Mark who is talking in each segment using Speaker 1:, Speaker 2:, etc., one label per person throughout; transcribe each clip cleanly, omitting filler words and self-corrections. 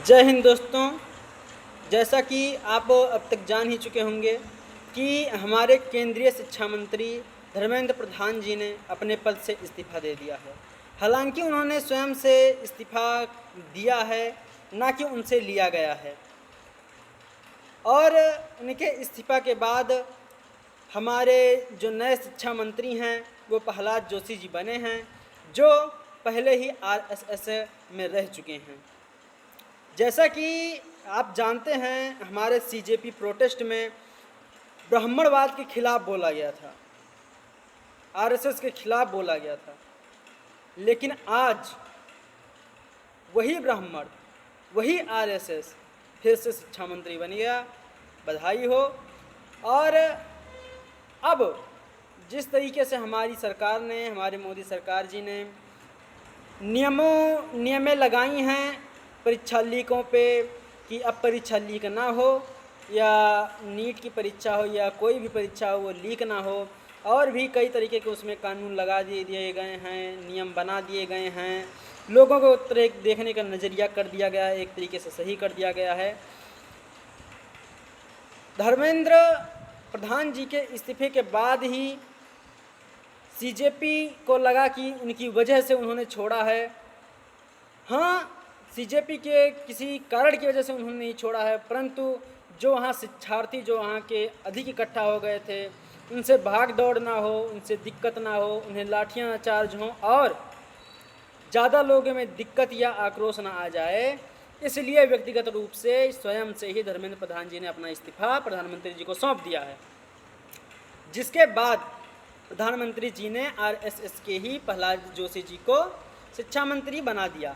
Speaker 1: जय हिंद दोस्तों। जैसा कि आप अब तक जान ही चुके होंगे कि हमारे केंद्रीय शिक्षा मंत्री धर्मेंद्र प्रधान जी ने अपने पद से इस्तीफ़ा दे दिया है। हालांकि उन्होंने स्वयं से इस्तीफ़ा दिया है, ना कि उनसे लिया गया है। और उनके इस्तीफ़ा के बाद हमारे जो नए शिक्षा मंत्री हैं वो प्रहलाद जोशी जी बने हैं, जो पहले ही आरएसएस में रह चुके हैं। जैसा कि आप जानते हैं, हमारे सीजेपी प्रोटेस्ट में ब्राह्मणवाद के खिलाफ बोला गया था, आरएसएस के खिलाफ बोला गया था। लेकिन आज वही ब्राह्मण, वही आरएसएस फिर से शिक्षा मंत्री बन गया। बधाई हो। और अब जिस तरीके से हमारी सरकार ने, हमारे मोदी सरकार जी ने नियमें लगाई हैं परीक्षा लीकों पे कि अब परीक्षा लीक ना हो, या नीट की परीक्षा हो या कोई भी परीक्षा हो वो लीक ना हो। और भी कई तरीके के उसमें कानून लगा दिए गए हैं, नियम बना दिए गए हैं, लोगों को तरह देखने का नज़रिया कर दिया गया है, एक तरीके से सही कर दिया गया है। धर्मेंद्र प्रधान जी के इस्तीफे के बाद ही सीजेपी को लगा कि उनकी वजह से उन्होंने छोड़ा है। हाँ, सीजेपी के किसी कारण की वजह से उन्होंने नहीं छोड़ा है, परंतु जो वहाँ शिक्षार्थी जो वहाँ के अधिक इकट्ठा हो गए थे, उनसे भाग दौड़ ना हो, उनसे दिक्कत ना हो, उन्हें लाठियाँ ना चार्ज हों और ज़्यादा लोगों में दिक्कत या आक्रोश ना आ जाए, इसलिए व्यक्तिगत रूप से स्वयं से ही धर्मेंद्र प्रधान जी ने अपना इस्तीफा प्रधानमंत्री जी को सौंप दिया है। जिसके बाद प्रधानमंत्री जी ने आरएसएस के ही प्रहलाद जोशी जी को शिक्षा मंत्री बना दिया।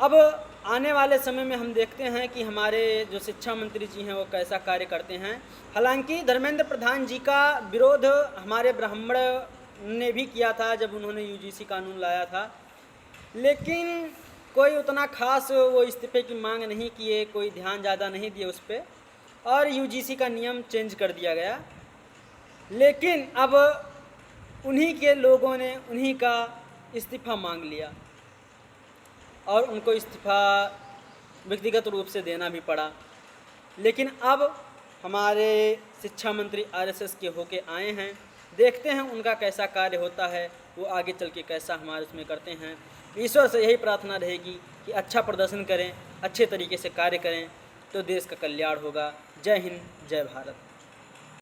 Speaker 1: अब आने वाले समय में हम देखते हैं कि हमारे जो शिक्षा मंत्री जी हैं वो कैसा कार्य करते हैं। हालांकि धर्मेंद्र प्रधान जी का विरोध हमारे ब्राह्मण ने भी किया था जब उन्होंने यूजीसी कानून लाया था, लेकिन कोई उतना खास वो इस्तीफे की मांग नहीं किए, कोई ध्यान ज़्यादा नहीं दिए उस पर, और यूजीसी का नियम चेंज कर दिया गया। लेकिन अब उन्हीं के लोगों ने उन्हीं का इस्तीफ़ा मांग लिया और उनको इस्तीफ़ा व्यक्तिगत रूप से देना भी पड़ा। लेकिन अब हमारे शिक्षा मंत्री आरएसएस के होके आए हैं, देखते हैं उनका कैसा कार्य होता है, वो आगे चल के कैसा हमारे उसमें करते हैं। ईश्वर से यही प्रार्थना रहेगी कि अच्छा प्रदर्शन करें, अच्छे तरीके से कार्य करें, तो देश का कल्याण होगा। जय हिंद, जय भारत।